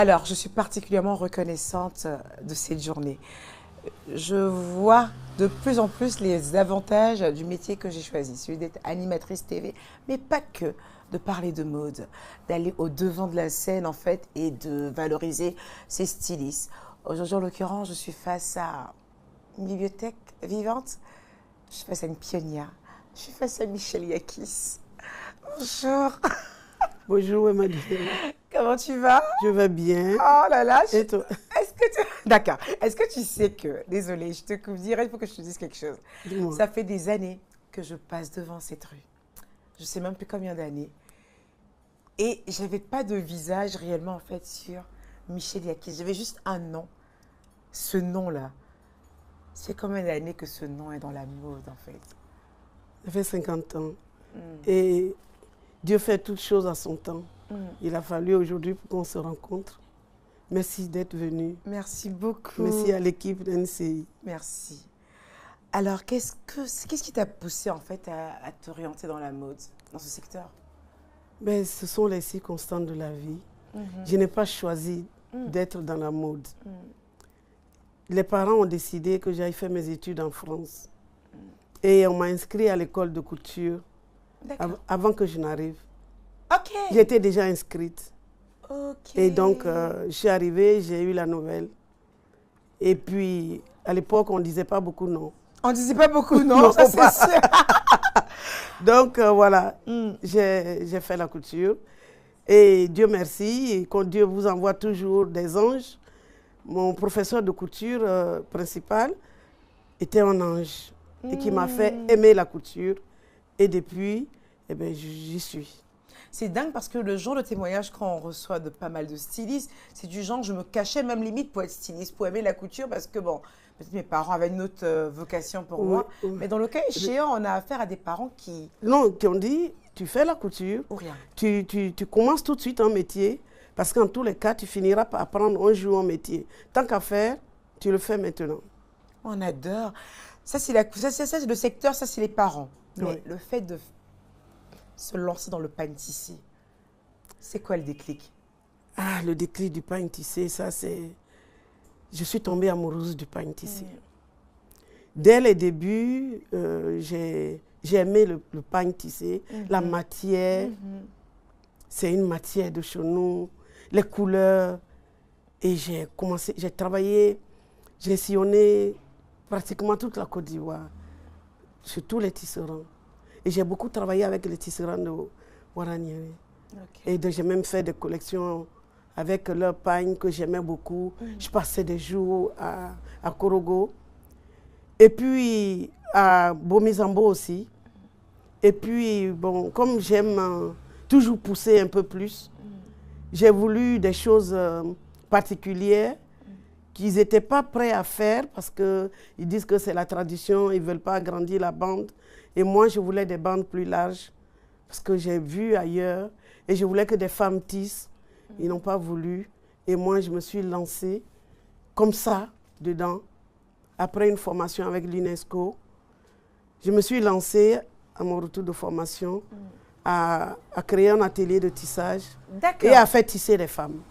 Alors, je suis particulièrement reconnaissante de cette journée. Je vois de plus en plus les avantages du métier que j'ai choisi, celui d'être animatrice TV, mais pas que, de parler de mode, d'aller au devant de la scène en fait et de valoriser ses stylistes. Aujourd'hui, en l'occurrence, je suis face à une bibliothèque vivante, je suis face à une pionnière, je suis face à Michel Yakis. Bonjour. Bonjour, Emmanuel. Comment tu vas? Je vais bien. Oh là là. Et toi? Est-ce que tu... D'accord. Est-ce que tu sais que... Désolée, je te coupe direct, il faut que je te dise quelque chose. Dis-moi. Ça fait des années que je passe devant cette rue. Je ne sais même plus combien d'années. Et je n'avais pas de visage réellement, en fait, sur Michel Yakis. J'avais juste un nom. Ce nom-là. C'est combien d'années que ce nom est dans la mode, en fait? Ça fait 50 ans. Et Dieu fait toutes choses à son temps. Il a fallu aujourd'hui pour qu'on se rencontre. Merci d'être venu. Merci beaucoup. Merci à l'équipe d'NCI. Merci. Alors, qu'est-ce qui t'a poussé en fait à t'orienter dans la mode, dans ce secteur? Ben, ce sont les circonstances de la vie. Je n'ai pas choisi d'être dans la mode. Les parents ont décidé que j'aille faire mes études en France. Et on m'a inscrit à l'école de couture avant que je n'arrive. Ok. J'étais déjà inscrite. Ok. Et donc, je suis arrivée, j'ai eu la nouvelle. Et puis, à l'époque, on ne disait pas beaucoup non. On ne disait pas beaucoup non, Non, ça c'est sûr. Donc, voilà, j'ai fait la couture. Et Dieu merci, et quand Dieu vous envoie toujours des anges, mon professeur de couture principal était un ange et qui m'a fait aimer la couture. Et depuis, eh ben, j'y suis. C'est dingue parce que le genre de témoignage qu'on reçoit de pas mal de stylistes, c'est du genre, je me cachais même limite pour être styliste, pour aimer la couture parce que bon, peut-être mes parents avaient une autre vocation pour moi. Mais dans le cas échéant, on a affaire à des parents qui... Non, qui ont dit, tu fais la couture, ou rien. Tu commences tout de suite un métier parce qu'en tous les cas, tu finiras par apprendre un jour un métier. Tant qu'à faire, tu le fais maintenant. On adore. Ça, c'est le secteur, ça, c'est les parents. Mais le fait de se lancer dans le pain tissé, c'est quoi le déclic? Ah, le déclic du pain tissé, ça c'est... Je suis tombée amoureuse du pain tissé. Dès les débuts, j'ai aimé le pain tissé, la matière. C'est une matière de chez nous, les couleurs. Et j'ai travaillé, j'ai sillonné pratiquement toute la Côte d'Ivoire, sur tous les tisserands. Et j'ai beaucoup travaillé avec les tisserands de Waranieri. Et j'ai même fait des collections avec leur pagne que j'aimais beaucoup. Je passais des jours à Korogo. Et puis à Bomizambo aussi. Et puis, bon, comme j'aime toujours pousser un peu plus, j'ai voulu des choses particulières qu'ils n'étaient pas prêts à faire parce qu'ils disent que c'est la tradition, ils ne veulent pas agrandir la bande. Et moi, je voulais des bandes plus larges parce que j'ai vu ailleurs et je voulais que des femmes tissent. Ils n'ont pas voulu. Et moi, je me suis lancée comme ça, dedans. Après une formation avec l'UNESCO, je me suis lancée à mon retour de formation à créer un atelier de tissage et à faire tisser les femmes.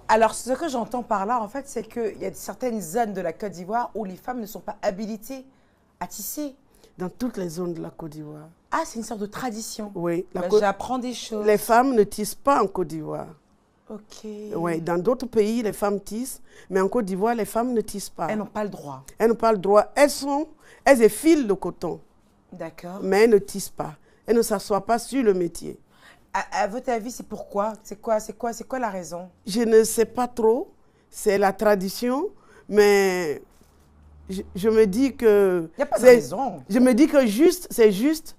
Alors, ce que j'entends par là, en fait, c'est qu'il y a certaines zones de la Côte d'Ivoire où les femmes ne sont pas habilitées à tisser. Dans toutes les zones de la Côte d'Ivoire. Ah, c'est une sorte de tradition. Oui. J'apprends des choses. Les femmes ne tissent pas en Côte d'Ivoire. Ok. Oui, dans d'autres pays, les femmes tissent, mais en Côte d'Ivoire, les femmes ne tissent pas. Elles n'ont pas le droit. Elles n'ont pas le droit. Elles effilent le coton. D'accord. Mais elles ne tissent pas. Elles ne s'assoient pas sur le métier. À votre avis, c'est pourquoi? C'est quoi la raison? Je ne sais pas trop. C'est la tradition, mais je me dis que... Il n'y a pas de raison. Je me dis que c'est juste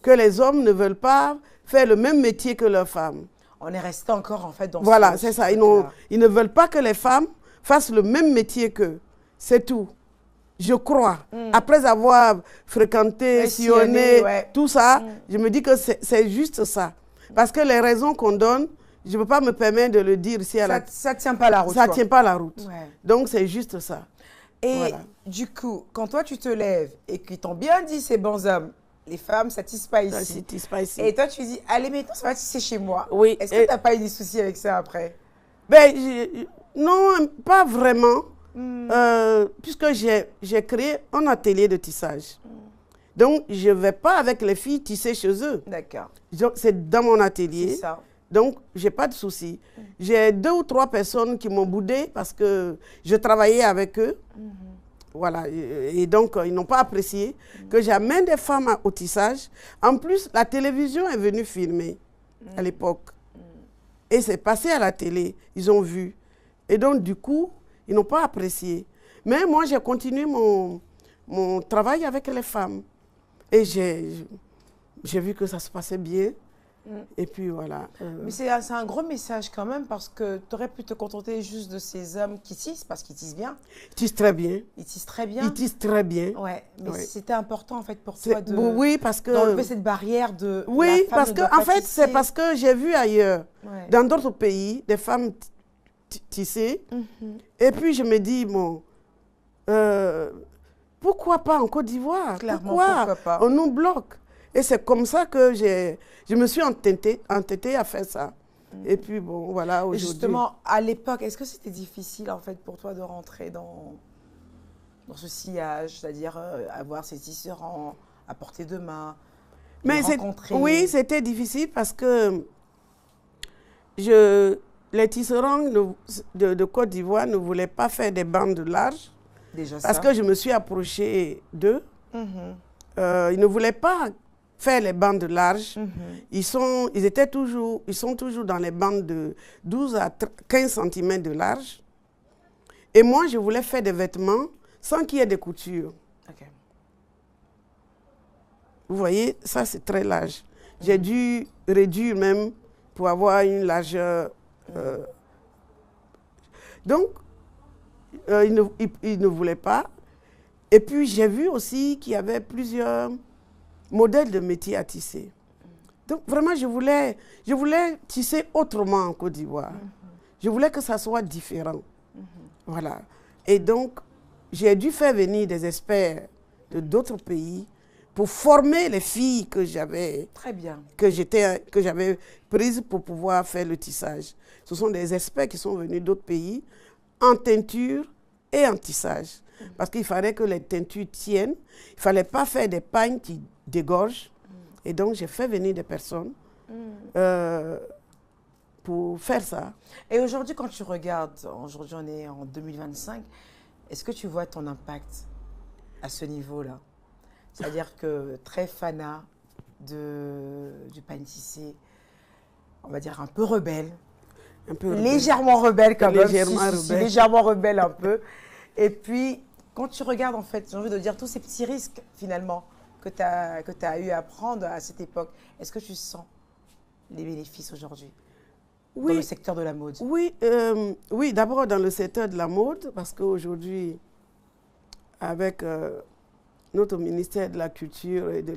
que les hommes ne veulent pas faire le même métier que leurs femmes. On est resté encore en fait dans Voilà, c'est ça. Ils ne veulent pas que les femmes fassent le même métier qu'eux. C'est tout. Je crois. Après avoir fréquenté, sillonné, tout ça, je me dis que c'est juste ça. Parce que les raisons qu'on donne, je ne peux pas me permettre de le dire ici à la... Ça ne tient pas la route. Ça ne tient pas la route. Ouais. Donc, c'est juste ça. Et du coup, quand toi, tu te lèves et qu'ils t'ont bien dit, ces bons hommes, les femmes, ça ne tisse pas ici. Ça ne tisse pas ici. Et toi, tu dis, allez, maintenant, ça va tisser chez moi. Oui. Est-ce que tu n'as pas eu des soucis avec ça après? Ben, non, pas vraiment, puisque j'ai créé un atelier de tissage. Donc, je ne vais pas avec les filles tisser chez eux. D'accord. C'est dans mon atelier. C'est ça. Donc, je n'ai pas de souci. J'ai 2 ou 3 personnes qui m'ont boudé parce que je travaillais avec eux. Voilà. Et donc, ils n'ont pas apprécié que j'amène des femmes au tissage. En plus, la télévision est venue filmer à l'époque. Et c'est passé à la télé. Ils ont vu. Et donc, du coup, ils n'ont pas apprécié. Mais moi, j'ai continué mon travail avec les femmes. Et j'ai vu que ça se passait bien. Et puis voilà. Mais c'est un gros message quand même parce que tu aurais pu te contenter juste de ces hommes qui tissent, parce qu'ils tissent bien. Ils tissent très bien. Ils tissent très bien. Ils tissent très bien. Ouais, mais Ouais. c'était important en fait pour toi Oui, parce que... d'enlever cette barrière de Oui, la femme parce ne que doit pas en fait, tisser. c'est parce que j'ai vu ailleurs, Ouais. dans d'autres pays, des femmes tisser. Et puis je me dis, bon, pourquoi pas en Côte d'Ivoire? Clairement, pourquoi pas? On nous bloque? Et c'est comme ça que je me suis entêtée à faire ça. Et puis bon, voilà, Et aujourd'hui. justement, à l'époque, est-ce que c'était difficile en fait pour toi de rentrer dans ce sillage, c'est-à-dire avoir ces tisserands à portée de main, les rencontrer? Oui, c'était difficile parce que les tisserands de Côte d'Ivoire ne voulaient pas faire des bandes larges. Déjà Parce ça. que je me suis approchée d'eux. Ils ne voulaient pas faire les bandes larges. Ils sont toujours dans les bandes de 12 à 15 cm de large. Et moi, je voulais faire des vêtements sans qu'il y ait de couture. Ok. Vous voyez, ça c'est très large. J'ai dû réduire même pour avoir une largeur. Donc, ils ne voulaient pas. Et puis, j'ai vu aussi qu'il y avait plusieurs modèles de métiers à tisser. Donc, vraiment, je voulais tisser autrement en Côte d'Ivoire. Je voulais que ça soit différent. Voilà. Et donc, j'ai dû faire venir des experts de d'autres pays pour former les filles que j'avais Très bien. que j'avais prises pour pouvoir faire le tissage. Ce sont des experts qui sont venus d'autres pays en teinture et en tissage. Parce qu'il fallait que les teintures tiennent. Il ne fallait pas faire des pagnes qui dégorgent. Et donc, j'ai fait venir des personnes pour faire ça. Et aujourd'hui, quand tu regardes, aujourd'hui on est en 2025, est-ce que tu vois ton impact à ce niveau-là? C'est-à-dire que très fanat du pagne tissé, on va dire un peu rebelle, Un peu légèrement rebelle quand même, Légèrement rebelle. légèrement rebelle un peu. Et puis, quand tu regardes en fait, j'ai envie de dire tous ces petits risques finalement que tu as eu à prendre à cette époque, est-ce que tu sens les bénéfices aujourd'hui dans le secteur de la mode? Oui, oui, d'abord dans le secteur de la mode, parce qu'aujourd'hui, avec notre ministère de la Culture et de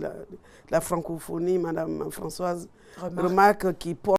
la francophonie, Madame Françoise Remarque, qui porte